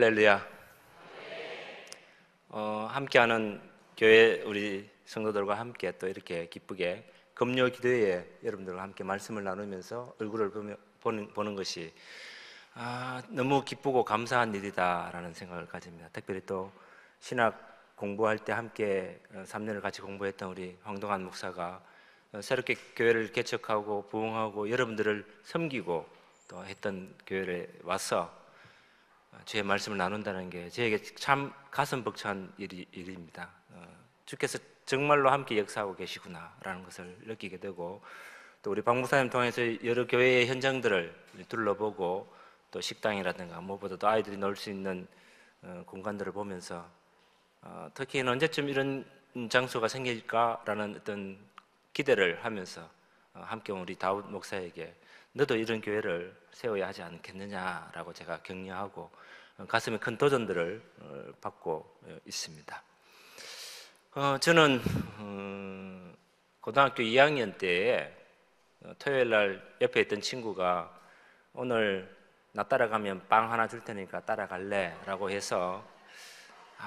할렐루야. 함께하는 교회 우리 성도들과 함께 또 이렇게 기쁘게 금요 기도회에 여러분들과 함께 말씀을 나누면서 얼굴을 보는 것이 너무 기쁘고 감사한 일이다라는 생각을 가집니다. 특별히 또 신학 공부할 때 함께 3년을 같이 공부했던 우리 황동환 목사가 새롭게 교회를 개척하고 부흥하고 여러분들을 섬기고 또 했던 교회에 와서 주의 말씀을 나눈다는 게 저에게 참 가슴 벅찬 일입니다. 주께서 정말로 함께 역사하고 계시구나라는 것을 느끼게 되고, 또 우리 박 목사님 통해서 여러 교회의 현장들을 둘러보고 또 식당이라든가 무엇보다도 아이들이 놀 수 있는 공간들을 보면서 특히는 언제쯤 이런 장소가 생길까라는 어떤 기대를 하면서 함께 온 우리 다윗 목사에게 너도 이런 교회를 세워야 하지 않겠느냐라고 제가 격려하고 가슴에 큰 도전들을 받고 있습니다. 저는 고등학교 2학년 때에 토요일 날 옆에 있던 친구가 오늘 나 따라가면 빵 하나 줄 테니까 따라갈래? 라고 해서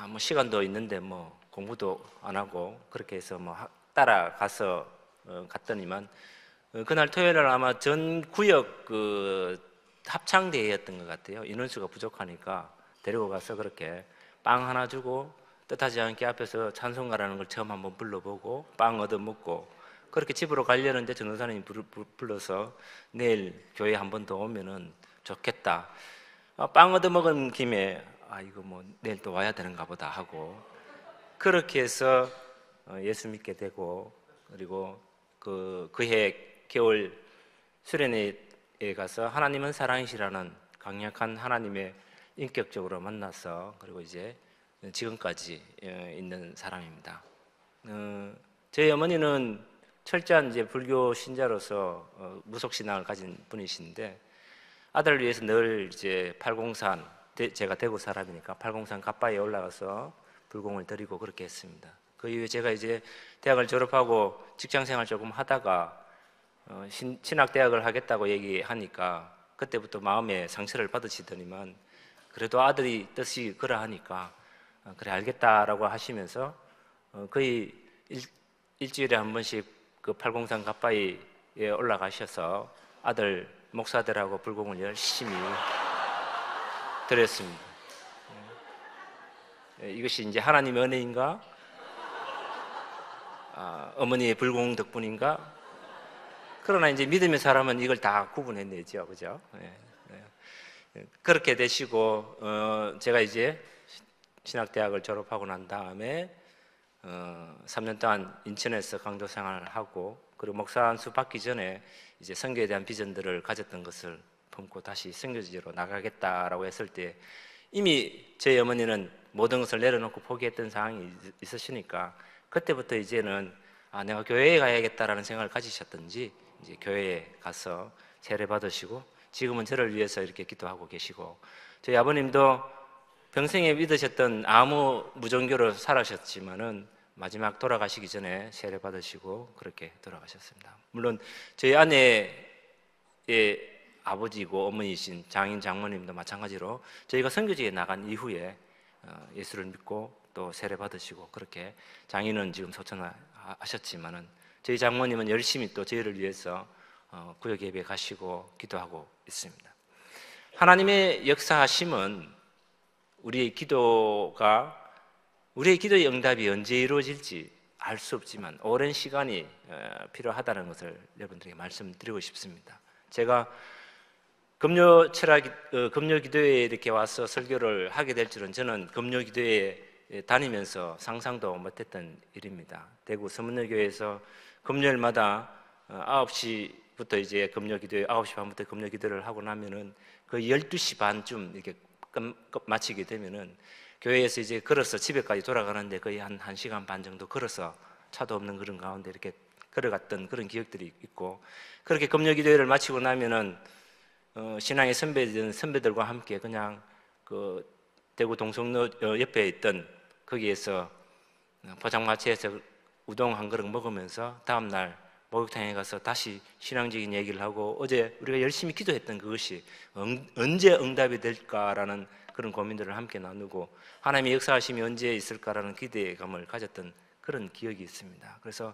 뭐 시간도 있는데 뭐 공부도 안 하고 그렇게 해서 뭐 따라가서 갔더니만 그날 토요일 날 아마 전 구역 합창대회였던 것 같아요. 인원수가 부족하니까 데리고 가서 그렇게 빵 하나 주고 뜻하지 않게 앞에서 찬송가라는 걸 처음 한번 불러보고 빵 얻어먹고 그렇게 집으로 가려는데 전도사님이 불러서 내일 교회 한 번 더 오면은 좋겠다. 빵 얻어먹은 김에 이거 뭐 내일 또 와야 되는가 보다 하고 그렇게 해서 예수 믿게 되고, 그리고 그해 겨울 수련회에 가서 하나님은 사랑이시라는 강력한 하나님의 인격적으로 만나서 그리고 이제 지금까지 있는 사람입니다. 저희 어머니는 철저한 이제 불교 신자로서 무속 신앙을 가진 분이신데 아들을 위해서 늘 이제 팔공산, 제가 대구 사람이니까 팔공산 갓바위에 올라가서 불공을 드리고 그렇게 했습니다. 그 이후에 제가 이제 대학을 졸업하고 직장생활 조금 하다가 신학대학을 하겠다고 얘기하니까 그때부터 마음에 상처를 받으시더니만 그래도 아들이 뜻이 그러하니까 그래 알겠다라고 하시면서 거의 일주일에 한 번씩 그 팔공산 갓바위에 올라가셔서 아들 목사들하고 불공을 열심히 드렸습니다. 이것이 이제 하나님의 은혜인가? 어머니의 불공 덕분인가? 그러나 이제 믿음의 사람은 이걸 다 구분해내죠, 그죠? 그렇게 되시고 제가 이제 신학대학을 졸업하고 난 다음에 3년 동안 인천에서 강도 생활을 하고 그리고 목사 한 수 받기 전에 이제 선교에 대한 비전들을 가졌던 것을 품고 다시 선교지로 나가겠다라고 했을 때 이미 저희 어머니는 모든 것을 내려놓고 포기했던 상황이 있으시니까 그때부터 이제는 내가 교회에 가야겠다라는 생각을 가지셨던지 이제 교회에 가서 세례 받으시고 지금은 저를 위해서 이렇게 기도하고 계시고, 저희 아버님도 평생에 믿으셨던 아무 무종교로 살아셨지만은 마지막 돌아가시기 전에 세례 받으시고 그렇게 돌아가셨습니다. 물론 저희 아내의 아버지고 어머니이신 장인 장모님도 마찬가지로 저희가 선교지에 나간 이후에 예수를 믿고 또 세례 받으시고 그렇게 장인은 지금 소천하셨지만은 저희 장모님은 열심히 또 저희를 위해서 구역 예배 가시고 기도하고 있습니다. 하나님의 역사하심은 우리의 기도의 응답이 언제 이루어질지 알 수 없지만 오랜 시간이 필요하다는 것을 여러분들에게 말씀드리고 싶습니다. 제가 금요 기도회에 이렇게 와서 설교를 하게 될 줄은 저는 금요 기도회에 다니면서 상상도 못했던 일입니다. 대구 서문여교회에서 금요일마다 9시부터 이제 금요 기도회 9시 반부터 금요 기도를 하고 나면은 거의 12시 반쯤 이렇게 마치게 되면은 교회에서 이제 걸어서 집에까지 돌아가는데 거의 한 1시간 반 정도 걸어서 차도 없는 그런 가운데 이렇게 걸어갔던 그런 기억들이 있고, 그렇게 금요 기도회를 마치고 나면은 신앙의 선배들과 함께 그냥 그 대구 동성로 옆에 있던 거기에서 포장마차에서 우동 한 그릇 먹으면서 다음날 목욕탕에 가서 다시 신앙적인 얘기를 하고 어제 우리가 열심히 기도했던 그것이 언제 응답이 될까라는 그런 고민들을 함께 나누고 하나님의 역사하심이 언제 있을까라는 기대감을 가졌던 그런 기억이 있습니다. 그래서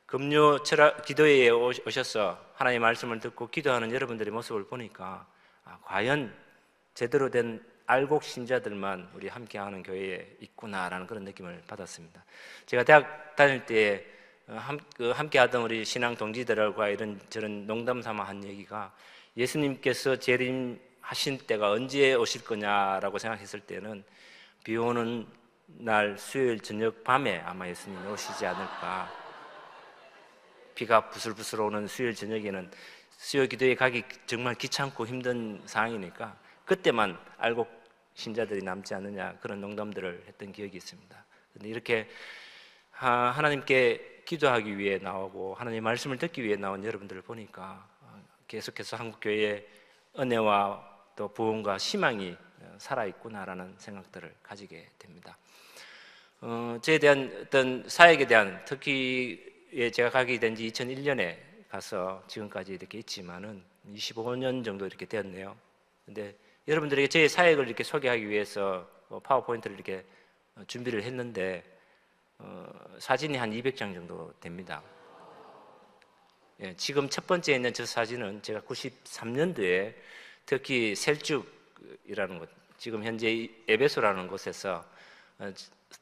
금요 기도회에 오셔서 하나님의 말씀을 듣고 기도하는 여러분들의 모습을 보니까 과연 제대로 된 알곡 신자들만 우리 함께하는 교회에 있구나라는 그런 느낌을 받았습니다. 제가 대학 다닐 때 함께하던 우리 신앙 동지들과 저런 농담 삼아 한 얘기가 예수님께서 재림하신 때가 언제 오실 거냐라고 생각했을 때는 비 오는 날 수요일 저녁 밤에 아마 예수님이 오시지 않을까. 비가 부슬부슬 오는 수요일 저녁에는 수요 기도에 가기 정말 귀찮고 힘든 상황이니까 그때만 알곡 신자들이 남지 않느냐 그런 농담들을 했던 기억이 있습니다. 그런데 이렇게 하나님께 기도하기 위해 나오고 하나님의 말씀을 듣기 위해 나온 여러분들을 보니까 계속해서 한국교회의 은혜와 또 부흥과 희망이 살아있구나라는 생각들을 가지게 됩니다. 저에 대한 어떤 사역에 대한 특히 제가 가게 된 지 2001년에 가서 지금까지 이렇게 있지만은 25년 정도 이렇게 되었네요. 근데 여러분들에게 제 사역을 이렇게 소개하기 위해서 파워포인트를 이렇게 준비를 했는데 사진이 한 200장 정도 됩니다. 예, 지금 첫 번째 있는 저 사진은 제가 93년도에 특히 셀쭉이라는 곳, 지금 현재 에베소라는 곳에서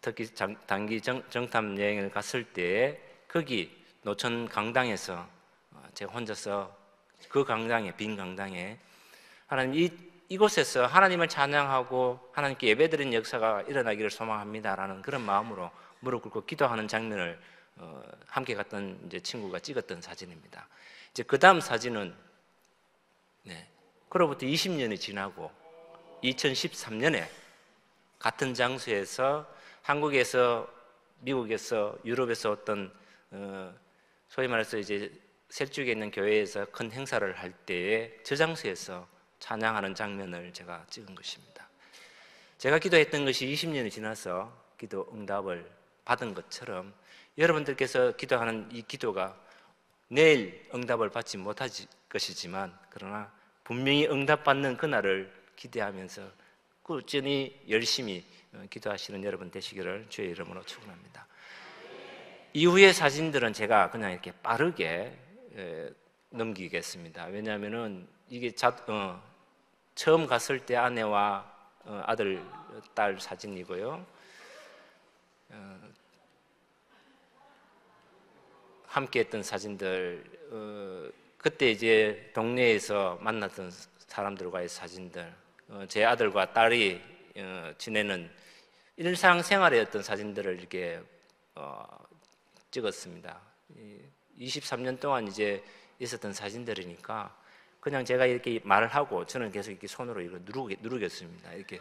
특히 단기 정탐 여행을 갔을 때 거기 노천 강당에서 제가 혼자서 그 강당에 빈 강당에 하나님 이곳에서 하나님을 찬양하고 하나님께 예배드리는 역사가 일어나기를 소망합니다라는 그런 마음으로 무릎 꿇고 기도하는 장면을 함께 갔던 이제 친구가 찍었던 사진입니다. 이제 그 다음 사진은 그로부터 20년이 지나고 2013년에 같은 장소에서 한국에서 미국에서 유럽에서 어떤 소위 말해서 이제 셀쭉에 있는 교회에서 큰 행사를 할 때에 저 장소에서 찬양하는 장면을 제가 찍은 것입니다. 제가 기도했던 것이 20년이 지나서 기도 응답을 받은 것처럼 여러분들께서 기도하는 이 기도가 내일 응답을 받지 못할 것이지만 그러나 분명히 응답받는 그날을 기대하면서 꾸준히 열심히 기도하시는 여러분 되시기를 주의 이름으로 축원합니다. 이후의 사진들은 제가 그냥 이렇게 빠르게 넘기겠습니다. 왜냐하면은 이게 처음 갔을 때 아내와 아들, 딸 사진이고요. 함께했던 사진들, 그때 이제 동네에서 만났던 사람들과의 사진들, 제 아들과 딸이 지내는 일상생활의 어떤 사진들을 이렇게 찍었습니다. 23년 동안 이제 있었던 사진들이니까 그냥 제가 이렇게 말을 하고 저는 계속 이렇게 손으로 이거 누르겠습니다. 이렇게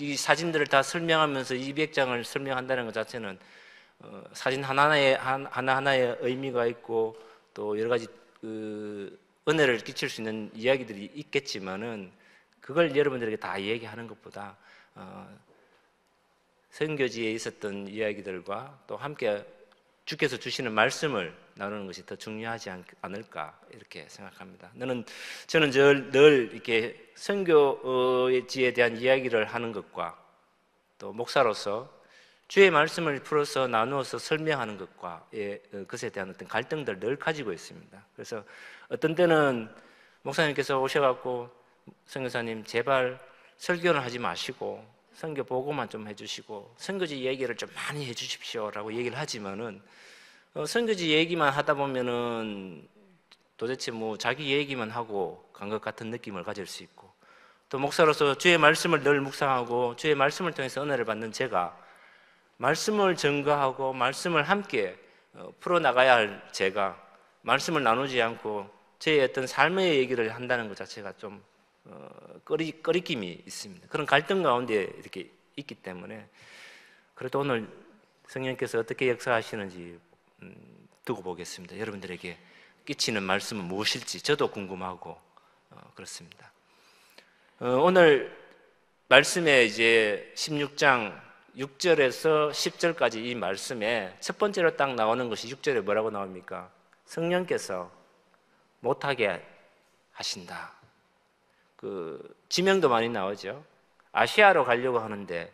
이 사진들을 다 설명하면서 200장을 설명한다는 것 자체는 사진 하나하나의 의미가 있고 또 여러 가지 은혜를 끼칠 수 있는 이야기들이 있겠지만은 그걸 여러분들에게 다 얘기하는 것보다 선교지에 있었던 이야기들과 또 함께 주께서 주시는 말씀을 나누는 것이 더 중요하지 않을까 이렇게 생각합니다. 저는 늘 이렇게 선교지에 대한 이야기를 하는 것과 또 목사로서 주의 말씀을 풀어서 나누어서 설명하는 것과 그것에 대한 어떤 갈등들을 늘 가지고 있습니다. 그래서 어떤 때는 목사님께서 오셔갖고 선교사님 제발 설교는 하지 마시고 선교 보고만 좀 해주시고 선교지 얘기를 좀 많이 해주십시오라고 얘기를 하지만은 선교지 얘기만 하다 보면은 도대체 뭐 자기 얘기만 하고 간 것 같은 느낌을 가질 수 있고 또 목사로서 주의 말씀을 늘 묵상하고 주의 말씀을 통해서 은혜를 받는 제가 말씀을 증거하고 말씀을 함께 풀어나가야 할 제가 말씀을 나누지 않고 제 어떤 삶의 얘기를 한다는 것 자체가 좀 꺼리낌이 있습니다. 그런 갈등 가운데 이렇게 있기 때문에 그래도 오늘 성령께서 어떻게 역사하시는지 두고 보겠습니다. 여러분들에게 끼치는 말씀은 무엇일지 저도 궁금하고 그렇습니다. 오늘 말씀에 이제 16장 6절에서 10절까지 이 말씀에 첫 번째로 딱 나오는 것이 6절에 뭐라고 나옵니까? 성령께서 못하게 하신다. 그 지명도 많이 나오죠. 아시아로 가려고 하는데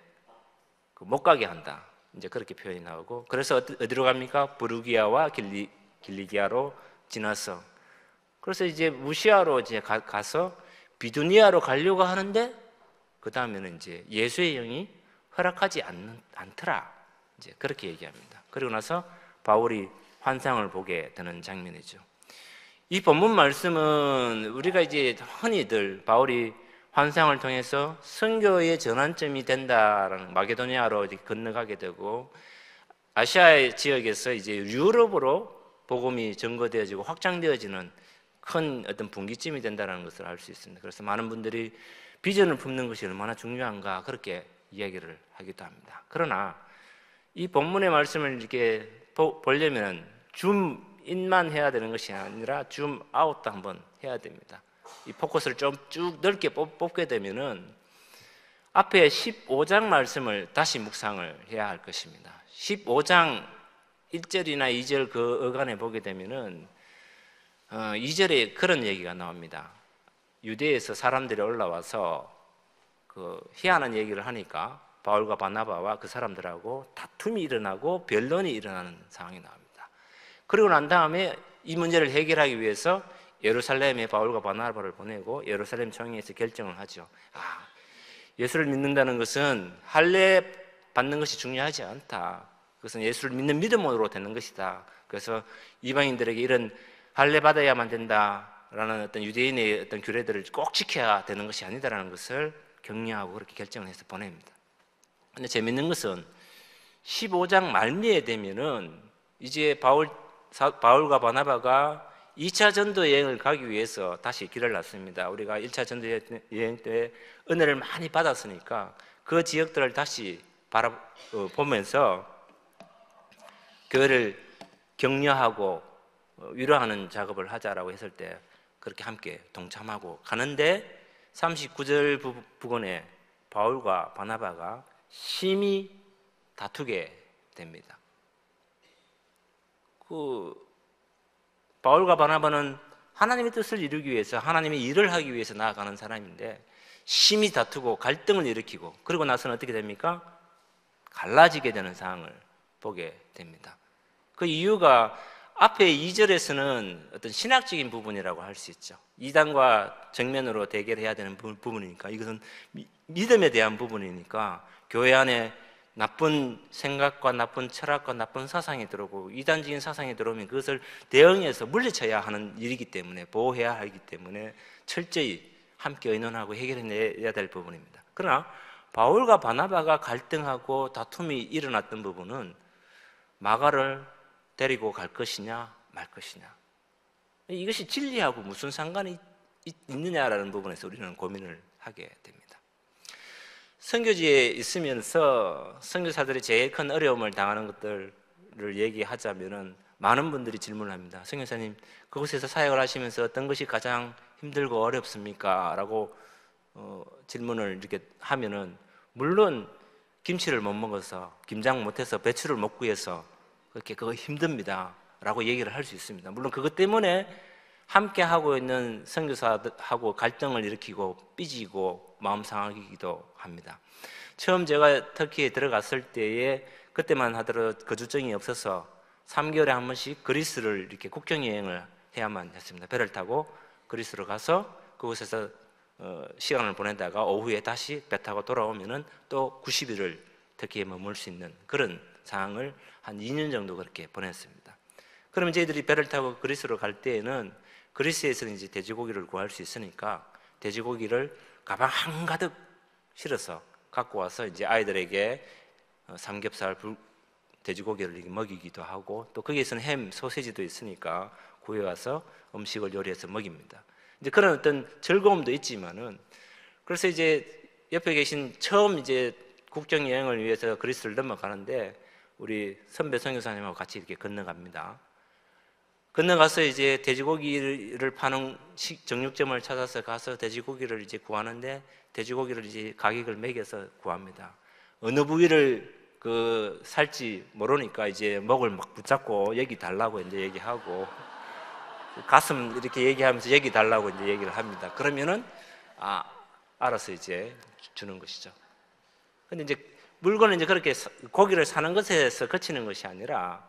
못 가게 한다. 이제 그렇게 표현이 나오고, 그래서 어디로 갑니까? 부르기아와 길리기아로 지나서, 그래서 이제 무시아로 이제 가서 비두니아로 가려고 하는데, 그 다음에는 이제 예수의 영이 허락하지 않더라. 이제 그렇게 얘기합니다. 그리고 나서 바울이 환상을 보게 되는 장면이죠. 이 본문 말씀은 우리가 이제 흔히들 바울이 환상을 통해서 선교의 전환점이 된다라는, 마게도니아로 이렇게 건너가게 되고 아시아 지역에서 이제 유럽으로 복음이 전거되어지고 확장되어지는 큰 어떤 분기점이 된다는 것을 알 수 있습니다. 그래서 많은 분들이 비전을 품는 것이 얼마나 중요한가 그렇게 이야기를 하기도 합니다. 그러나 이 본문의 말씀을 이렇게 보려면 줌인만 해야 되는 것이 아니라 줌아웃도 한번 해야 됩니다. 이 포커스를 좀 쭉 넓게 뽑게 되면은 앞에 15장 말씀을 다시 묵상을 해야 할 것입니다. 15장 1절이나 2절 그 어간에 보게 되면은 2절에 그런 얘기가 나옵니다. 유대에서 사람들이 올라와서 그 희한한 얘기를 하니까 바울과 바나바와 그 사람들하고 다툼이 일어나고 변론이 일어나는 상황이 나옵니다. 그리고 난 다음에 이 문제를 해결하기 위해서 예루살렘에 바울과 바나바를 보내고 예루살렘 총회에서 결정을 하죠. 예수를 믿는다는 것은 할례 받는 것이 중요하지 않다. 그것은 예수를 믿는 믿음으로 되는 것이다. 그래서 이방인들에게 이런 할례 받아야만 된다라는 어떤 유대인의 어떤 규례들을 꼭 지켜야 되는 것이 아니다라는 것을 격려하고 그렇게 결정을 해서 보냅니다. 근데 재밌는 것은 15장 말미에 되면은 이제 바울과 바나바가 2차 전도 여행을 가기 위해서 다시 길을 놨습니다. 우리가 1차 전도 여행 때 은혜를 많이 받았으니까 그 지역들을 다시 보면서 교회를 격려하고 위로하는 작업을 하자라고 했을 때 그렇게 함께 동참하고 가는데 39절 부근에 바울과 바나바가 심히 다투게 됩니다. 바울과 바나바는 하나님의 뜻을 이루기 위해서 하나님의 일을 하기 위해서 나아가는 사람인데 심히 다투고 갈등을 일으키고 그리고 나서는 어떻게 됩니까? 갈라지게 되는 상황을 보게 됩니다. 그 이유가 앞에 2절에서는 어떤 신학적인 부분이라고 할 수 있죠. 이단과 정면으로 대결해야 되는 부분이니까 이것은 믿음에 대한 부분이니까 교회 안에 나쁜 생각과 나쁜 철학과 나쁜 사상이 들어오고 이단적인 사상이 들어오면 그것을 대응해서 물리쳐야 하는 일이기 때문에 보호해야 하기 때문에 철저히 함께 의논하고 해결해내야 될 부분입니다. 그러나 바울과 바나바가 갈등하고 다툼이 일어났던 부분은 마가를 데리고 갈 것이냐 말 것이냐, 이것이 진리하고 무슨 상관이 있느냐라는 부분에서 우리는 고민을 하게 됩니다. 선교지에 있으면서 선교사들이 제일 큰 어려움을 당하는 것들을 얘기하자면은 많은 분들이 질문을 합니다. 선교사님, 그곳에서 사역을 하시면서 어떤 것이 가장 힘들고 어렵습니까? 라고 질문을 이렇게 하면은 물론 김치를 못 먹어서 김장 못해서 배추를 못 구해서 그렇게 그거 힘듭니다 라고 얘기를 할 수 있습니다. 물론 그것 때문에 함께 하고 있는 선교사하고 갈등을 일으키고 삐지고 마음 상하기도 합니다. 처음 제가 터키에 들어갔을 때에 그때만 하더라도 거주증이 없어서 3개월에 한 번씩 그리스를 이렇게 국경 여행을 해야만 했습니다. 배를 타고 그리스로 가서 그곳에서 시간을 보내다가 오후에 다시 배 타고 돌아오면은 또 90일을 터키에 머물 수 있는 그런 상황을 한 2년 정도 그렇게 보냈습니다. 그러면 저희들이 배를 타고 그리스로 갈 때에는 그리스에서는 이제 돼지고기를 구할 수 있으니까 돼지고기를 가방 한가득 실어서 갖고 와서 이제 아이들에게 삼겹살, 돼지고기를 먹이기도 하고 또 거기에서는 햄, 소시지도 있으니까 구해와서 음식을 요리해서 먹입니다. 이제 그런 어떤 즐거움도 있지만은 그래서 이제 옆에 계신 처음 이제 국경 여행을 위해서 그리스를 넘어가는데 우리 선배 선교사님하고 같이 이렇게 건너갑니다. 건너가서 이제 돼지고기를 파는 정육점을 찾아서 가서 돼지고기를 이제 구하는데 돼지고기를 이제 가격을 매겨서 구합니다. 어느 부위를 살지 모르니까 이제 목을 막 붙잡고 여기 달라고 이제 얘기하고 가슴 이렇게 얘기하면서 여기 달라고 이제 얘기를 합니다. 그러면은 알아서 이제 주는 것이죠. 근데 이제 물건은 이제 그렇게 고기를 사는 것에서 그치는 것이 아니라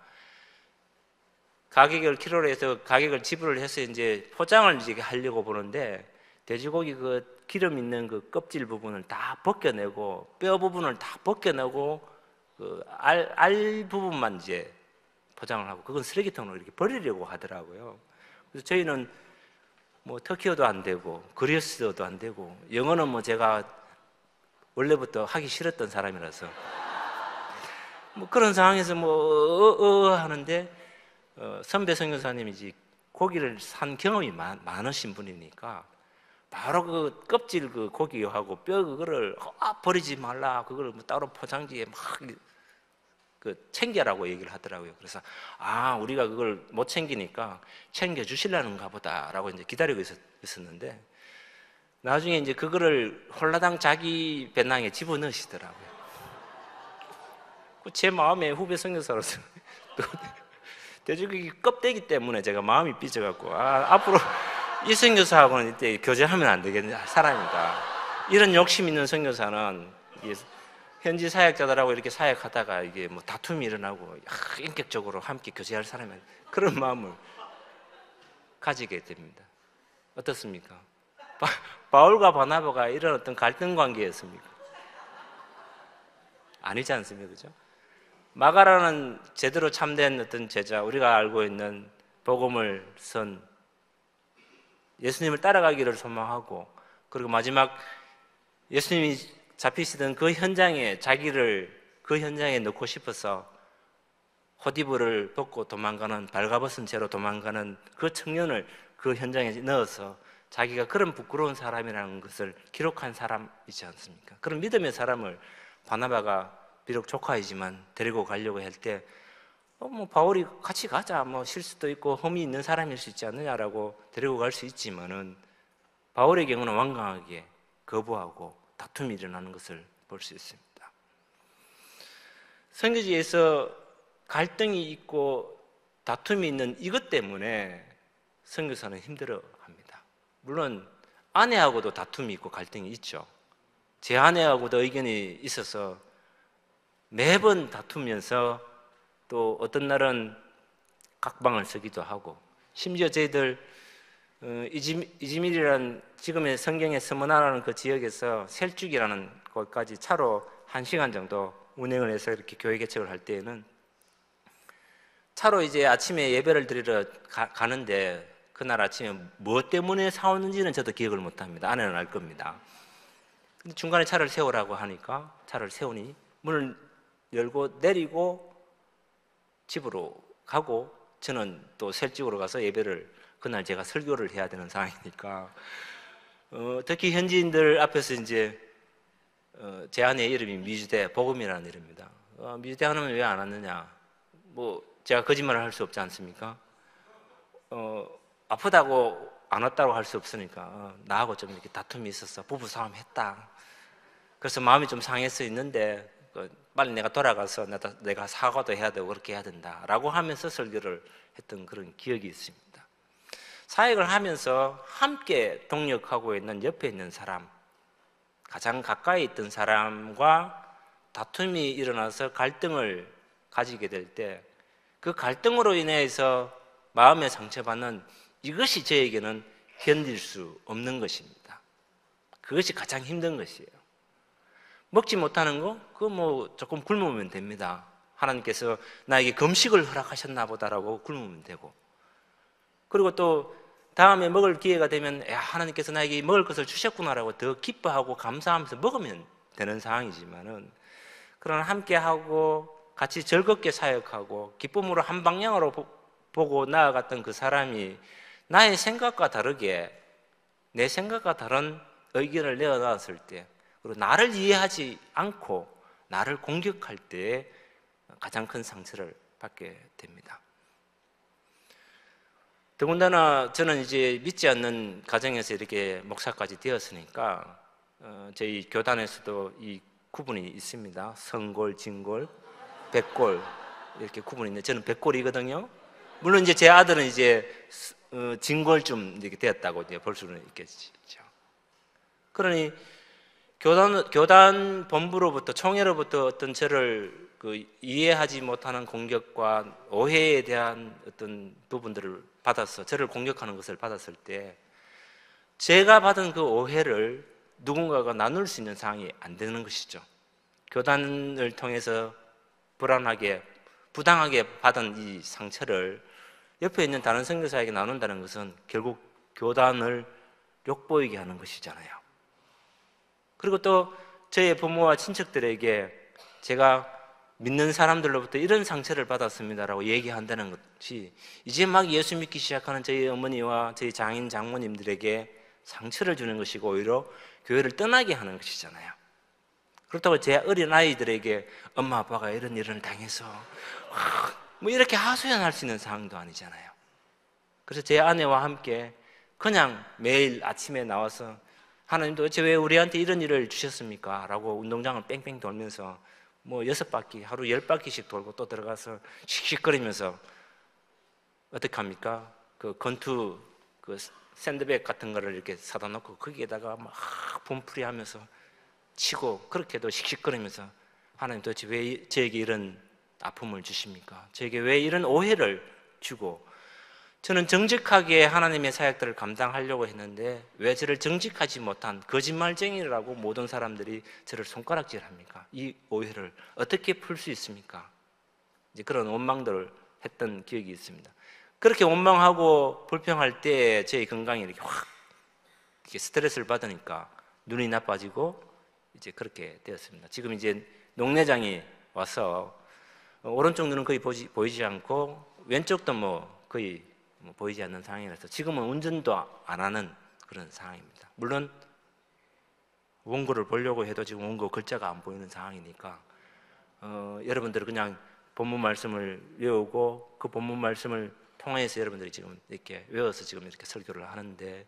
가격을 키로로 해서 가격을 지불을 해서 이제 포장을 이제 하려고 보는데 돼지고기 그 기름 있는 그 껍질 부분을 다 벗겨내고 뼈 부분을 다 벗겨내고 그 알 부분만 이제 포장을 하고 그건 쓰레기통으로 이렇게 버리려고 하더라고요. 그래서 저희는 뭐 터키어도 안 되고 그리스어도 안 되고 영어는 뭐 제가 원래부터 하기 싫었던 사람이라서 뭐 그런 상황에서 뭐 하는데 선배 선교사님이 고기를 산 경험이 많으신 분이니까 바로 그 껍질 그 고기하고 뼈 그거를 버리지 말라 그걸 뭐 따로 포장지에 막 그 챙겨라고 얘기를 하더라고요. 그래서 우리가 그걸 못 챙기니까 챙겨 주실라는가 보다라고 이제 기다리고 있었는데 나중에 이제 그거를 홀라당 자기 배낭에 집어넣으시더라고요. 제 마음에 후배 선교사로서 또 돼지고기 껍데기 때문에 제가 마음이 삐져갖고 앞으로 이 선교사하고는 이때 교제하면 안 되겠는 사람이다. 이런 욕심 있는 선교사는 현지 사역자들하고 이렇게 사역하다가 이게 뭐 다툼이 일어나고 인격적으로 함께 교제할 사람은 그런 마음을 가지게 됩니다. 어떻습니까? 바울과 바나바가 이런 어떤 갈등 관계였습니까? 아니지 않습니까? 그죠? 마가라는 제대로 참된 어떤 제자, 우리가 알고 있는 복음을 선 예수님을 따라가기를 소망하고 그리고 마지막 예수님이 잡히시던 그 현장에 자기를 그 현장에 넣고 싶어서 호디브를 벗고 도망가는 발가벗은 채로 도망가는 그 청년을 그 현장에 넣어서 자기가 그런 부끄러운 사람이라는 것을 기록한 사람이지 않습니까? 그런 믿음의 사람을 바나바가 비록 조카이지만 데리고 가려고 할 때 뭐 바울이 같이 가자 뭐 실수도 있고 험이 있는 사람일 수 있지 않느냐라고 데리고 갈 수 있지만은 바울의 경우는 완강하게 거부하고 다툼이 일어나는 것을 볼 수 있습니다. 선교지에서 갈등이 있고 다툼이 있는 이것 때문에 선교사는 힘들어합니다. 물론 아내하고도 다툼이 있고 갈등이 있죠. 제 아내하고도 의견이 있어서 매번 다투면서 또 어떤 날은 각방을 쓰기도 하고 심지어 저희들 이즈밀이라는 지금의 성경에 서머나라는 그 지역에서 셀죽이라는 곳까지 차로 1시간 정도 운행을 해서 이렇게 교회 개척을 할 때에는 차로 이제 아침에 예배를 드리러 가는데 그날 아침에 무엇 때문에 사오는지는 저도 기억을 못 합니다. 아내는 알 겁니다. 근데 중간에 차를 세우라고 하니까 차를 세우니 문을 열고 내리고 집으로 가고 저는 또 셀죽으로 가서 예배를 그날 제가 설교를 해야 되는 상황이니까 특히 현지인들 앞에서 이제 제 아내의 이름이 미주대 복음이라는 이름입니다. 미주대 하나면 왜 안 왔느냐? 뭐 제가 거짓말을 할 수 없지 않습니까? 아프다고 안 왔다고 할 수 없으니까 나하고 좀 이렇게 다툼이 있었어. 부부싸움 했다. 그래서 마음이 좀 상해서 있는데 빨리 내가 돌아가서 내가 사과도 해야 되고 그렇게 해야 된다라고 하면서 설교를 했던 그런 기억이 있습니다. 사역을 하면서 함께 동력하고 있는 옆에 있는 사람, 가장 가까이 있던 사람과 다툼이 일어나서 갈등을 가지게 될 때 그 갈등으로 인해서 마음에 상처받는 이것이 저에게는 견딜 수 없는 것입니다. 그것이 가장 힘든 것이에요. 먹지 못하는 거? 그거 뭐 조금 굶으면 됩니다. 하나님께서 나에게 금식을 허락하셨나 보다라고 굶으면 되고 그리고 또 다음에 먹을 기회가 되면 하나님께서 나에게 먹을 것을 주셨구나라고 더 기뻐하고 감사하면서 먹으면 되는 상황이지만은 그러나 함께하고 같이 즐겁게 사역하고 기쁨으로 한 방향으로 보고 나아갔던 그 사람이 나의 생각과 다르게 내 생각과 다른 의견을 내어놨을 때 그리고 나를 이해하지 않고 나를 공격할 때 가장 큰 상처를 받게 됩니다. 더군다나 저는 이제 믿지 않는 가정에서 이렇게 목사까지 되었으니까 저희 교단에서도 이 구분이 있습니다. 성골, 진골, 백골 이렇게 구분이 있는데 저는 백골이거든요. 물론 이제 제 아들은 이제 진골쯤 이렇게 되었다고 이제 볼 수는 있겠죠. 그러니 교단 본부로부터 총회로부터 어떤 저를 이해하지 못하는 공격과 오해에 대한 어떤 부분들을 받아서 저를 공격하는 것을 받았을 때 제가 받은 그 오해를 누군가가 나눌 수 있는 상황이 안 되는 것이죠. 교단을 통해서 불안하게 부당하게 받은 이 상처를 옆에 있는 다른 선교사에게 나눈다는 것은 결국 교단을 욕보이게 하는 것이잖아요. 그리고 또 저의 부모와 친척들에게 제가 믿는 사람들로부터 이런 상처를 받았습니다라고 얘기한다는 것이 이제 막 예수 믿기 시작하는 저희 어머니와 저희 장인 장모님들에게 상처를 주는 것이고 오히려 교회를 떠나게 하는 것이잖아요. 그렇다고 제 어린 아이들에게 엄마 아빠가 이런 일을 당해서 뭐 이렇게 하소연할 수 있는 상황도 아니잖아요. 그래서 제 아내와 함께 그냥 매일 아침에 나와서 하나님 도대체 왜 우리한테 이런 일을 주셨습니까? 라고 운동장을 뺑뺑 돌면서 뭐 6바퀴, 하루 10바퀴씩 돌고 또 들어가서 씩씩거리면서 어떻게 합니까? 그 건투, 그 샌드백 같은 거를 이렇게 사다 놓고 거기에다가 막 분풀이 하면서 치고 그렇게도 씩씩거리면서 하나님 도대체 왜 저에게 이런 아픔을 주십니까? 저에게 왜 이런 오해를 주고 저는 정직하게 하나님의 사역들을 감당하려고 했는데 왜 저를 정직하지 못한 거짓말쟁이라고 모든 사람들이 저를 손가락질합니까? 이 오해를 어떻게 풀 수 있습니까? 이제 그런 원망들을 했던 기억이 있습니다. 그렇게 원망하고 불평할 때 제 건강이 이렇게 확 이렇게 스트레스를 받으니까 눈이 나빠지고 이제 그렇게 되었습니다. 지금 이제 녹내장이 와서 오른쪽 눈은 거의 보이지 않고 왼쪽도 뭐 거의 보이지 않는 상황이라서 지금은 운전도 안 하는 그런 상황입니다. 물론 원고를 보려고 해도 지금 원고 글자가 안 보이는 상황이니까 여러분들은 그냥 본문 말씀을 외우고 그 본문 말씀을 통해서 여러분들이 지금 이렇게 외워서 지금 이렇게 설교를 하는데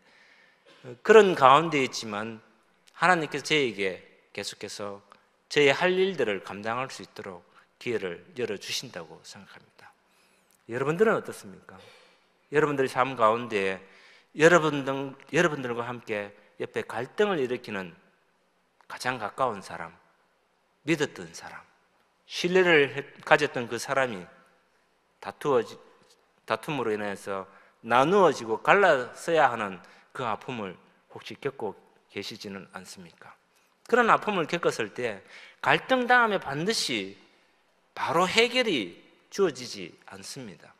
그런 가운데 있지만 하나님께서 저에게 계속해서 저의 할 일들을 감당할 수 있도록 기회를 열어주신다고 생각합니다. 여러분들은 어떻습니까? 여러분들의 삶 가운데 여러분들과 함께 옆에 갈등을 일으키는 가장 가까운 사람, 믿었던 사람, 신뢰를 가졌던 그 사람이 다툼으로 인해서 나누어지고 갈라서야 하는 그 아픔을 혹시 겪고 계시지는 않습니까? 그런 아픔을 겪었을 때 갈등 다음에 반드시 바로 해결이 주어지지 않습니다.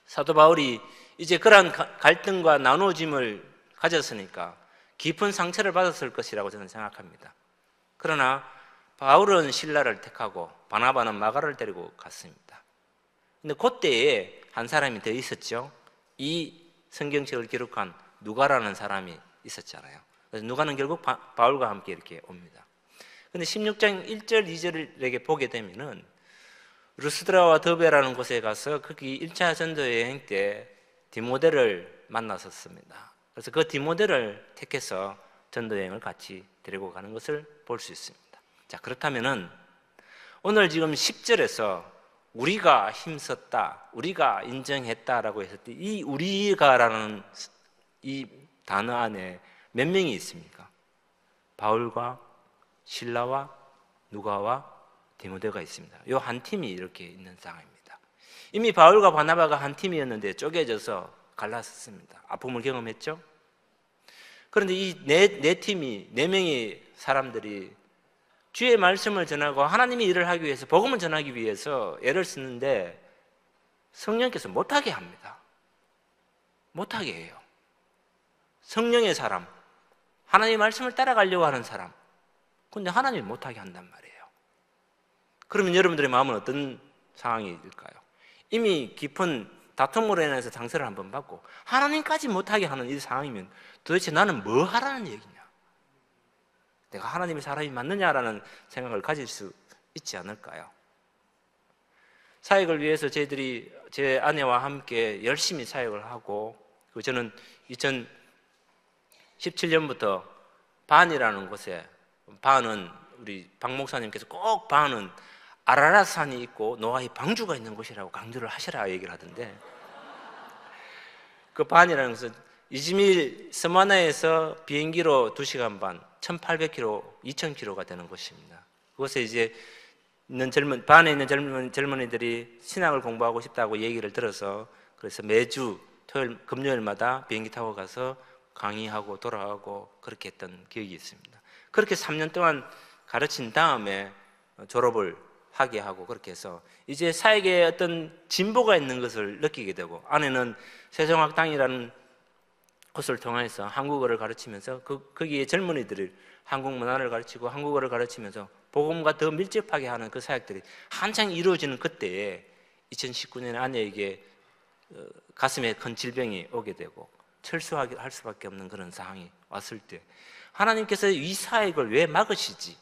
사도 바울이 이제 그러한 갈등과 나누어짐을 가졌으니까 깊은 상처를 받았을 것이라고 저는 생각합니다. 그러나 바울은 실라를 택하고 바나바는 마가를 데리고 갔습니다. 근데 그때에 한 사람이 더 있었죠. 이 성경책을 기록한 누가라는 사람이 있었잖아요. 그래서 누가는 결국 바울과 함께 이렇게 옵니다. 근데 16장 1절 2절에게 보게 되면은 루스드라와 더베라는 곳에 가서 거기 1차 전도 여행 때 디모데를 만났었습니다. 그래서 그 디모데를 택해서 전도 여행을 같이 데리고 가는 것을 볼 수 있습니다. 자, 그렇다면은 오늘 지금 10절에서 우리가 힘썼다, 우리가 인정했다라고 했을 때 이 우리가라는 이 단어 안에 몇 명이 있습니까? 바울과 실라와 누가와 디모데가 있습니다. 이 한 팀이 이렇게 있는 상황입니다. 이미 바울과 바나바가 한 팀이었는데 쪼개져서 갈랐습니다. 아픔을 경험했죠. 그런데 이 네 팀이, 4명의 사람들이 주의 말씀을 전하고 하나님의 일을 하기 위해서, 복음을 전하기 위해서 애를 쓰는데 성령께서 못하게 합니다. 못하게 해요. 성령의 사람, 하나님의 말씀을 따라가려고 하는 사람, 근데 하나님이 못하게 한단 말이에요. 그러면 여러분들의 마음은 어떤 상황일까요? 이미 깊은 다툼으로 인해서 상처를 한번 받고 하나님까지 못하게 하는 이 상황이면 도대체 나는 뭐 하라는 얘기냐? 내가 하나님의 사람이 맞느냐라는 생각을 가질 수 있지 않을까요? 사역을 위해서 저희들이 제 아내와 함께 열심히 사역을 하고, 저는 2017년부터 반이라는 곳에, 반은 우리 박 목사님께서 꼭 반은 아라라산이 있고 노아의 방주가 있는 곳이라고 강조를 하시라 얘기를 하던데, 그 반이라는 것은 이즈밀 스마나에서 비행기로 2시간 반, 1800km, 2000km가 되는 곳입니다. 그곳에 이제 반에 있는 젊은이들이 신학을 공부하고 싶다고 얘기를 들어서 그래서 매주 토요일, 금요일마다 비행기 타고 가서 강의하고 돌아가고 그렇게 했던 기억이 있습니다. 그렇게 3년 동안 가르친 다음에 졸업을 하게 하고 그렇게 해서 이제 사회계에 어떤 진보가 있는 것을 느끼게 되고 안에는 세종학당이라는 곳을 통해서 한국어를 가르치면서 거기에 젊은이들을 한국 문화를 가르치고 한국어를 가르치면서 복음과 더 밀접하게 하는 그 사역들이 한창 이루어지는 그때에 2019년에 아내에게 가슴에 큰 질병이 오게 되고 철수할 수밖에 없는 그런 상황이 왔을 때 하나님께서 이 사역을 왜 막으시지?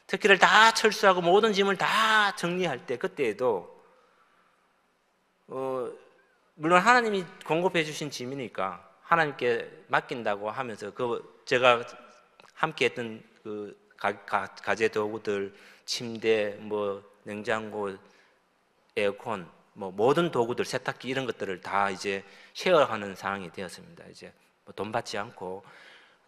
특기를 다 철수하고 모든 짐을 다 정리할 때 그때에도 물론 하나님이 공급해 주신 짐이니까 하나님께 맡긴다고 하면서 제가 함께 했던 그 가재 도구들, 침대, 냉장고, 에어컨, 모든 도구들, 세탁기 이런 것들을 다 이제 쉐어하는 상황이 되었습니다. 이제 돈 받지 않고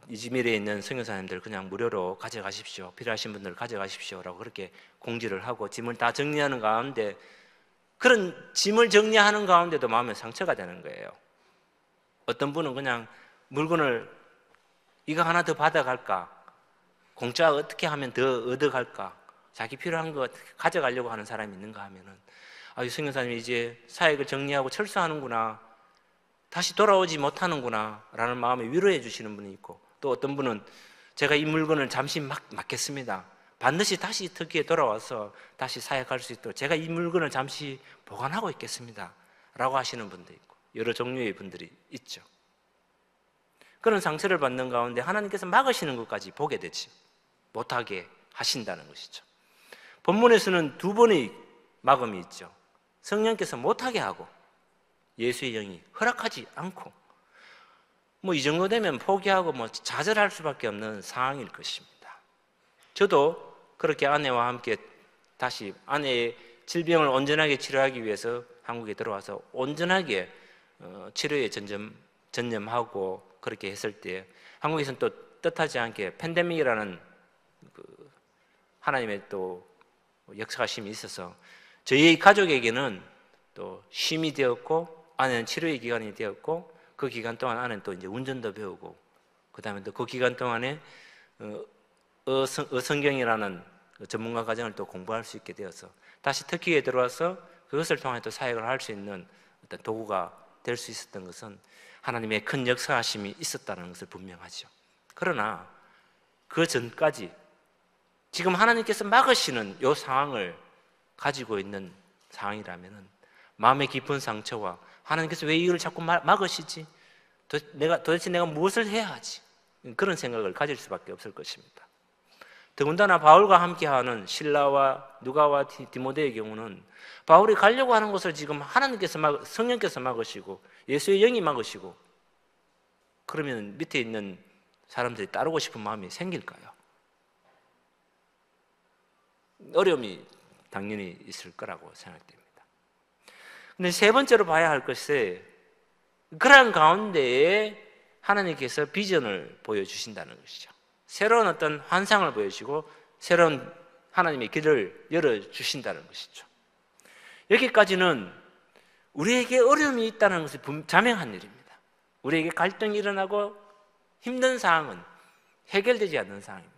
이즈밀에 있는 선교사님들 그냥 무료로 가져가십시오. 필요하신 분들 가져가십시오라고 그렇게 공지를 하고 짐을 다 정리하는 가운데 그런 짐을 정리하는 가운데도 마음에 상처가 되는 거예요. 어떤 분은 그냥 물건을 이거 하나 더 받아갈까? 공짜 어떻게 하면 더 얻어갈까? 자기 필요한 거 가져가려고 하는 사람이 있는가 하면은 이 선교사님이 이제 사역을 정리하고 철수하는구나, 다시 돌아오지 못하는구나 라는 마음에 위로해 주시는 분이 있고 또 어떤 분은 제가 이 물건을 잠시 맡겠습니다. 반드시 다시 터키에 돌아와서 다시 사역할 수 있도록 제가 이 물건을 잠시 보관하고 있겠습니다 라고 하시는 분도 있고 여러 종류의 분들이 있죠. 그런 상처를 받는 가운데 하나님께서 막으시는 것까지 보게 되지 못하게 하신다는 것이죠. 본문에서는 두 번의 막음이 있죠. 성령께서 못하게 하고 예수의 영이 허락하지 않고 이 정도 되면 포기하고 좌절할 수밖에 없는 상황일 것입니다. 저도 그렇게 아내와 함께 다시 아내의 질병을 온전하게 치료하기 위해서 한국에 들어와서 온전하게 치료에 전념하고 그렇게 했을 때 한국에서는 또 뜻하지 않게 팬데믹이라는 하나님의 또 역사심이 있어서 저희 가족에게는 또 쉼이 되었고 아내는 치료의 기간이 되었고 그 기간 동안 아내는 또 이제 운전도 배우고 그 다음에 또 그 기간 동안에 어성경이라는 전문가 과정을 또 공부할 수 있게 되어서 다시 터키에 들어와서 그것을 통해 또 사역을 할 수 있는 어떤 도구가 될 수 있었던 것은 하나님의 큰 역사하심이 있었다는 것을 분명하죠. 그러나 그 전까지 지금 하나님께서 막으시는 이 상황을 가지고 있는 상황이라면 마음의 깊은 상처와 하나님께서 왜 이걸 자꾸 막으시지? 도대체 내가 무엇을 해야 하지? 그런 생각을 가질 수밖에 없을 것입니다. 더군다나 바울과 함께하는 실라와 누가와 디모데의 경우는 바울이 가려고 하는 것을 지금 하나님께서 성령께서 막으시고 예수의 영이 막으시고 그러면 밑에 있는 사람들이 따르고 싶은 마음이 생길까요? 어려움이 당연히 있을 거라고 생각됩니다. 근데 세 번째로 봐야 할 것은 그러한 가운데에 하나님께서 비전을 보여주신다는 것이죠. 새로운 어떤 환상을 보여주시고 새로운 하나님의 길을 열어주신다는 것이죠. 여기까지는 우리에게 어려움이 있다는 것이 자명한 일입니다. 우리에게 갈등이 일어나고 힘든 상황은 해결되지 않는 상황입니다.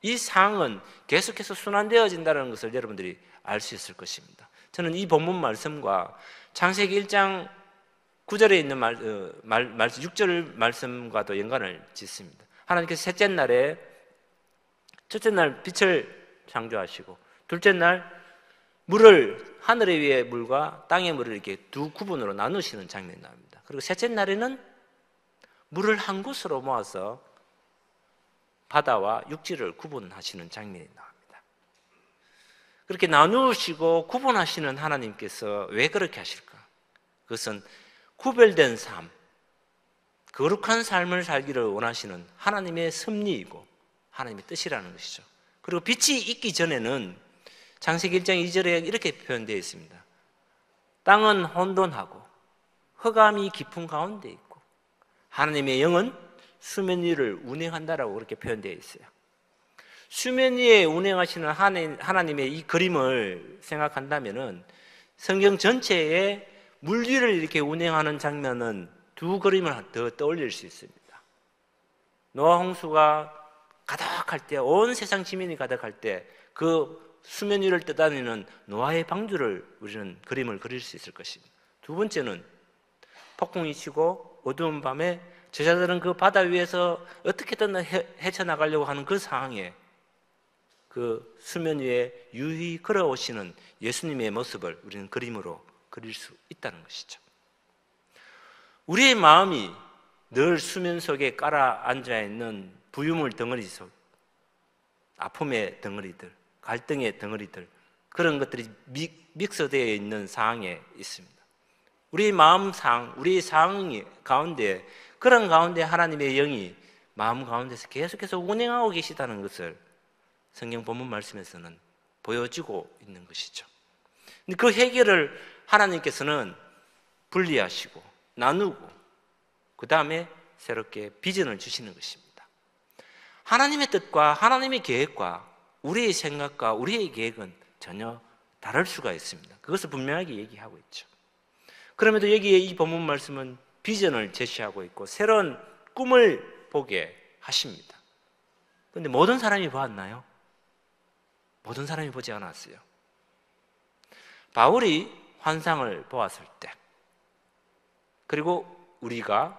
이 상황은 계속해서 순환되어진다는 것을 여러분들이 알 수 있을 것입니다. 저는 이 본문 말씀과 창세기 1장 9절에 있는 6절 말씀과도 연관을 짓습니다. 하나님께서 첫째 날 빛을 창조하시고 둘째 날 하늘의 위의 물과 땅의 물을 이렇게 두 구분으로 나누시는 장면이 나옵니다. 그리고 셋째 날에는 물을 한 곳으로 모아서 바다와 육지를 구분하시는 장면이 나옵니다. 그렇게 나누시고 구분하시는 하나님께서 왜 그렇게 하실까? 그것은 구별된 삶, 거룩한 삶을 살기를 원하시는 하나님의 섭리이고 하나님의 뜻이라는 것이죠. 그리고 빛이 있기 전에는 창세기 1장 2절에 이렇게 표현되어 있습니다. 땅은 혼돈하고 흑암이 깊은 가운데 있고 하나님의 영은 수면 위를 운행한다라고 그렇게 표현되어 있어요. 수면 위에 운행하시는 하나님의 이 그림을 생각한다면은 성경 전체에 물 위를 이렇게 운행하는 장면은 두 그림을 더 떠올릴 수 있습니다. 노아 홍수가 가득할 때, 온 세상 지면이 가득할 때 그 수면 위를 떠다니는 노아의 방주를 우리는 그림을 그릴 수 있을 것입니다. 두 번째는 폭풍이 치고 어두운 밤에 제자들은 그 바다 위에서 어떻게든 헤쳐나가려고 하는 그 상황에 그 수면 위에 유유히 걸어오시는 예수님의 모습을 우리는 그림으로 그릴 수 있다는 것이죠. 우리의 마음이 늘 수면 속에 깔아앉아 있는 부유물 덩어리 속, 아픔의 덩어리들, 갈등의 덩어리들, 그런 것들이 믹스되어 있는 상황에 있습니다. 우리의 마음상, 우리의 상황 가운데, 그런 가운데 하나님의 영이 마음 가운데서 계속해서 운행하고 계시다는 것을 성경 본문 말씀에서는 보여주고 있는 것이죠. 근데 그 해결을 하나님께서는 분리하시고 나누고 그 다음에 새롭게 비전을 주시는 것입니다. 하나님의 뜻과 하나님의 계획과 우리의 생각과 우리의 계획은 전혀 다를 수가 있습니다. 그것을 분명하게 얘기하고 있죠. 그럼에도 여기에 이 본문 말씀은 비전을 제시하고 있고 새로운 꿈을 보게 하십니다. 그런데 모든 사람이 보았나요? 모든 사람이 보지 않았어요. 바울이 환상을 보았을 때, 그리고 우리가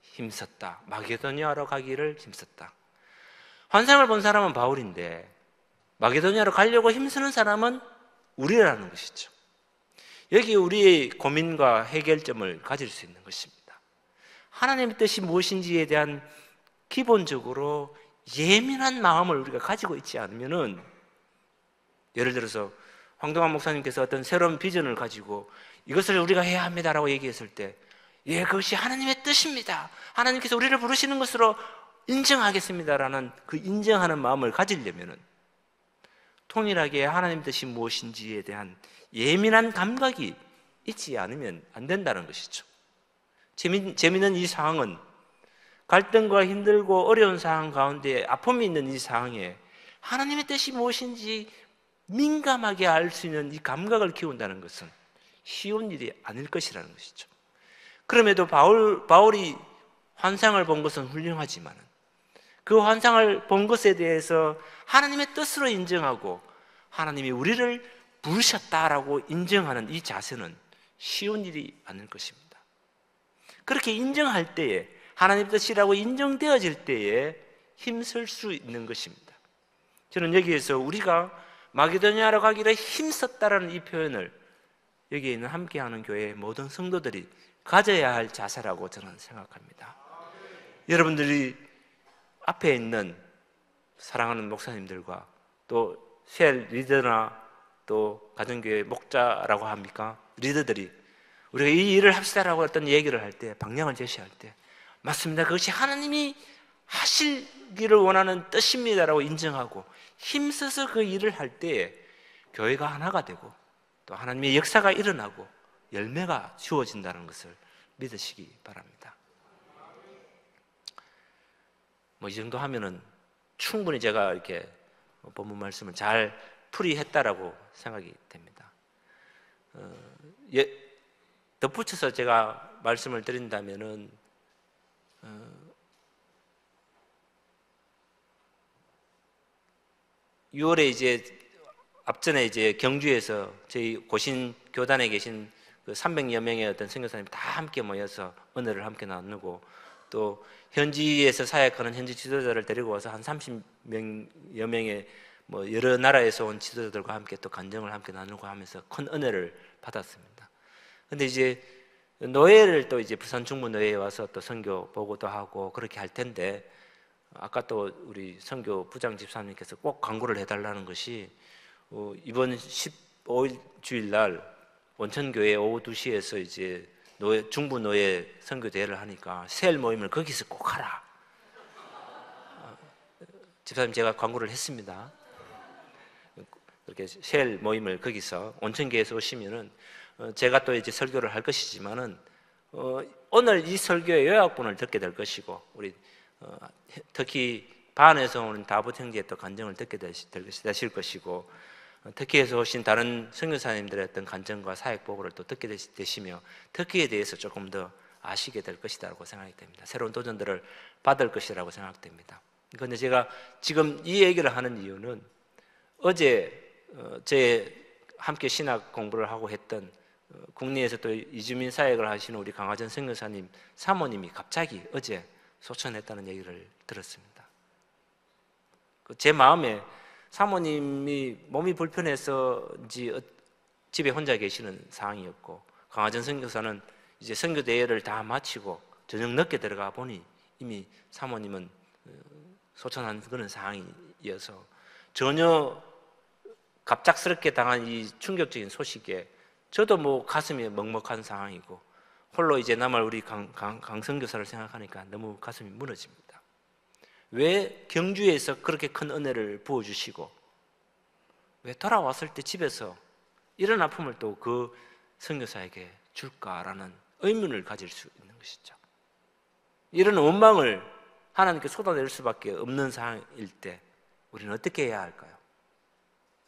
힘썼다, 마게도니아로 가기를 힘썼다. 환상을 본 사람은 바울인데 마게도니아로 가려고 힘쓰는 사람은 우리라는 것이죠. 여기 우리의 고민과 해결점을 가질 수 있는 것입니다. 하나님의 뜻이 무엇인지에 대한 기본적으로 예민한 마음을 우리가 가지고 있지 않으면은, 예를 들어서 황동환 목사님께서 어떤 새로운 비전을 가지고 이것을 우리가 해야 합니다라고 얘기했을 때, 예, 그것이 하나님의 뜻입니다, 하나님께서 우리를 부르시는 것으로 인정하겠습니다라는 그 인정하는 마음을 가지려면은 통일하게 하나님 뜻이 무엇인지에 대한 예민한 감각이 있지 않으면 안 된다는 것이죠. 재미있는 이 상황은 갈등과 힘들고 어려운 상황 가운데 아픔이 있는 이 상황에 하나님의 뜻이 무엇인지 민감하게 알 수 있는 이 감각을 키운다는 것은 쉬운 일이 아닐 것이라는 것이죠. 그럼에도 바울이 환상을 본 것은 훌륭하지만 그 환상을 본 것에 대해서 하나님의 뜻으로 인정하고 하나님이 우리를 부르셨다라고 인정하는 이 자세는 쉬운 일이 아닐 것입니다. 그렇게 인정할 때에, 하나님의 뜻이라고 인정되어질 때에 힘쓸 수 있는 것입니다. 저는 여기에서 우리가 마게도니아로 가기를 힘썼다라는 이 표현을 여기에 있는 함께하는 교회의 모든 성도들이 가져야 할 자세라고 저는 생각합니다. 여러분들이 앞에 있는 사랑하는 목사님들과 또 셀 리더나 또 가정교회 목자라고 합니까? 리더들이 우리가 이 일을 합시다라고 어떤 얘기를 할 때, 방향을 제시할 때, 맞습니다, 그것이 하나님이 하시기를 원하는 뜻입니다라고 인정하고 힘써서 그 일을 할 때에 교회가 하나가 되고 또 하나님의 역사가 일어나고 열매가 주어진다는 것을 믿으시기 바랍니다. 뭐 이 정도 하면은 충분히 제가 이렇게 본문 말씀을 잘 풀이했다라고 생각이 됩니다. 덧붙여서 제가 말씀을 드린다면은 6월에 이제 앞전에 이제 경주에서 저희 고신 교단에 계신 그 300여 명의 어떤 선교사님 다 함께 모여서 은혜를 함께 나누고, 또 현지에서 사역하는 현지 지도자를 데리고 와서 한 30여 명의 뭐 여러 나라에서 온 지도자들과 함께 또 간증을 함께 나누고 하면서 큰 은혜를 받았습니다. 근데 이제 노예를 또 이제 부산 중부 노예에 와서 또 선교 보고도 하고 그렇게 할 텐데, 아까 또 우리 선교 부장 집사님께서 꼭 광고를 해달라는 것이 이번 15일 주일날 원천교회 오후 2시에서 이제 중부 노예 선교 대회를 하니까 셀 모임을 거기서 꼭 하라. 집사님, 제가 광고를 했습니다. 그렇게 셀 모임을 거기서, 원천교회에서 오시면은 제가 또 이제 설교를 할 것이지만은 오늘 이 설교의 요약본을 듣게 될 것이고 우리 특히 반에서 오는 다봇 형제의 또 간증을 듣게 되실 것이고 터키에서 오신 다른 선교사님들의 어떤 간증과 사역 보고를 또 듣게 되시며 터키에 대해서 조금 더 아시게 될 것이라고 생각이 됩니다. 새로운 도전들을 받을 것이라고 생각됩니다. 그런데 제가 지금 이 얘기를 하는 이유는 어제 제 함께 신학 공부를 하고 했던 국내에서 또 이주민 사역을 하시는 우리 강화전 선교사님 사모님이 갑자기 어제 소천했다는 얘기를 들었습니다. 제 마음에 사모님이 몸이 불편해서인지 집에 혼자 계시는 상황이었고 강화전 선교사는 이제 선교 대회를 다 마치고 저녁 늦게 들어가 보니 이미 사모님은 소천한 그런 상황이어서 전혀 갑작스럽게 당한 이 충격적인 소식에 저도 뭐 가슴이 먹먹한 상황이고 홀로 이제 남을 우리 강선교사를 생각하니까 너무 가슴이 무너집니다. 왜 경주에서 그렇게 큰 은혜를 부어주시고 왜 돌아왔을 때 집에서 이런 아픔을 또 그 선교사에게 줄까라는 의문을 가질 수 있는 것이죠. 이런 원망을 하나님께 쏟아낼 수밖에 없는 상황일 때 우리는 어떻게 해야 할까요?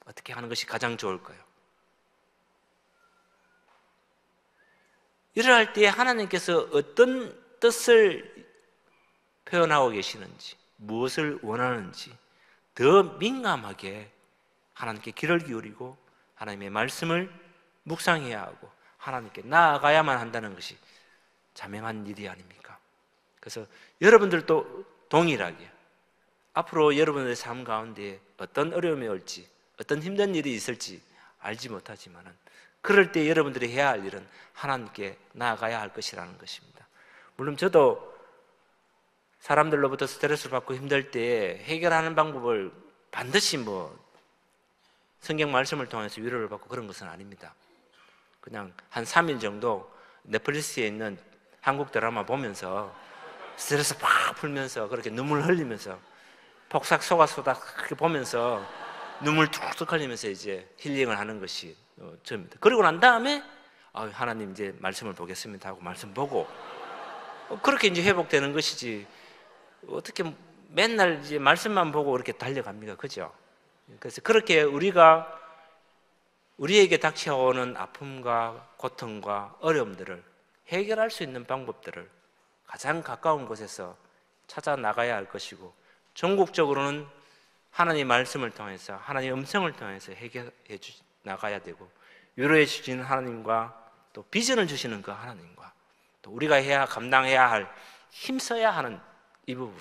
어떻게 하는 것이 가장 좋을까요? 이러할 때에 하나님께서 어떤 뜻을 표현하고 계시는지, 무엇을 원하는지 더 민감하게 하나님께 귀를 기울이고 하나님의 말씀을 묵상해야 하고 하나님께 나아가야만 한다는 것이 자명한 일이 아닙니까? 그래서 여러분들도 동일하게 앞으로 여러분들의 삶 가운데 어떤 어려움이 올지 어떤 힘든 일이 있을지 알지 못하지만은 그럴 때 여러분들이 해야 할 일은 하나님께 나아가야 할 것이라는 것입니다. 물론 저도 사람들로부터 스트레스를 받고 힘들 때 해결하는 방법을 반드시 뭐 성경 말씀을 통해서 위로를 받고 그런 것은 아닙니다. 그냥 한 3일 정도 넷플릭스에 있는 한국 드라마 보면서 스트레스 팍 풀면서 그렇게 눈물 흘리면서 폭삭 속았소다 그렇게 보면서 눈물 툭툭 흘리면서 이제 힐링을 하는 것이 저입니다. 그러고 난 다음에 하나님 이제 말씀을 보겠습니다 하고 말씀 보고 그렇게 이제 회복되는 것이지 어떻게 맨날 이제 말씀만 보고 이렇게 달려갑니까? 그죠? 그래서 그렇게 우리에게 닥쳐오는 아픔과 고통과 어려움들을 해결할 수 있는 방법들을 가장 가까운 곳에서 찾아 나가야 할 것이고 전국적으로는 하나님의 말씀을 통해서 하나님의 음성을 통해서 해결해 나가야 되고 위로해 주시는 하나님과 또 비전을 주시는 그 하나님과 또 우리가 감당해야 할 힘써야 하는 이 부분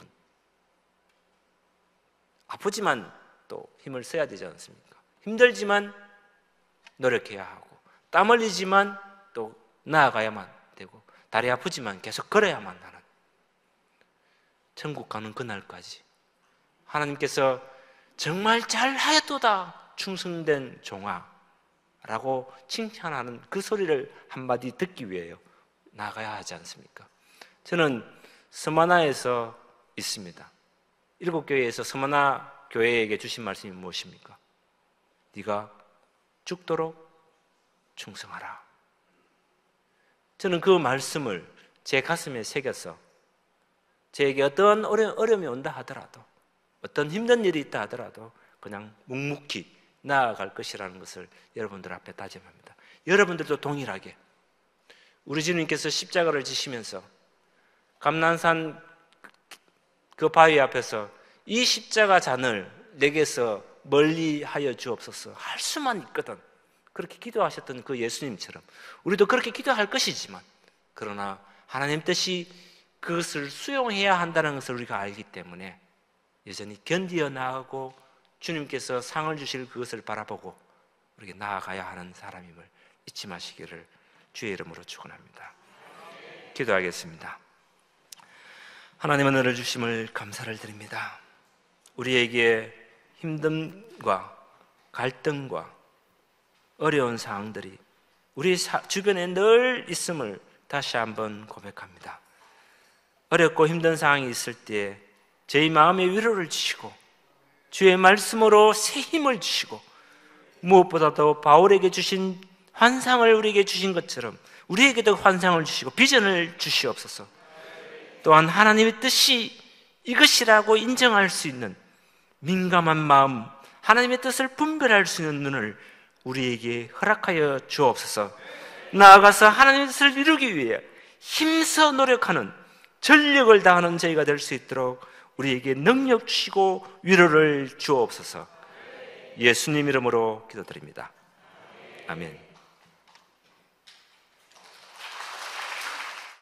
아프지만 또 힘을 써야 되지 않습니까? 힘들지만 노력해야 하고 땀 흘리지만 또 나아가야만 되고 다리 아프지만 계속 걸어야만 하는 천국 가는 그날까지 하나님께서 정말 잘하였도다 충성된 종아 라고 칭찬하는 그 소리를 한마디 듣기 위해요 나가야 하지 않습니까? 저는 스마나에서 있습니다. 7교회에서 스마나 교회에게 주신 말씀이 무엇입니까? 네가 죽도록 충성하라. 저는 그 말씀을 제 가슴에 새겨서 저에게 어떤 어려움이 온다 하더라도 어떤 힘든 일이 있다 하더라도 그냥 묵묵히 나아갈 것이라는 것을 여러분들 앞에 다짐합니다. 여러분들도 동일하게 우리 주님께서 십자가를 지시면서 감난산 그 바위 앞에서 이 십자가 잔을 내게서 멀리하여 주옵소서 할 수만 있거든 그렇게 기도하셨던 그 예수님처럼 우리도 그렇게 기도할 것이지만 그러나 하나님 뜻이 그것을 수용해야 한다는 것을 우리가 알기 때문에 여전히 견디어 나아가고 주님께서 상을 주실 그것을 바라보고 우리가 나아가야 하는 사람임을 잊지 마시기를 주의 이름으로 축원합니다. 기도하겠습니다. 하나님은 은혜를 주심을 감사를 드립니다. 우리에게 힘듦과 갈등과 어려운 상황들이 우리 주변에 늘 있음을 다시 한번 고백합니다. 어렵고 힘든 상황이 있을 때 저희 마음에 위로를 주시고 주의 말씀으로 새 힘을 주시고 무엇보다도 바울에게 주신 환상을 우리에게 주신 것처럼 우리에게도 환상을 주시고 비전을 주시옵소서. 또한 하나님의 뜻이 이것이라고 인정할 수 있는 민감한 마음, 하나님의 뜻을 분별할 수 있는 눈을 우리에게 허락하여 주옵소서. 나아가서 하나님의 뜻을 이루기 위해 힘써 노력하는, 전력을 다하는 저희가 될 수 있도록 우리에게 능력 주시고 위로를 주옵소서. 예수님 이름으로 기도드립니다. 아멘.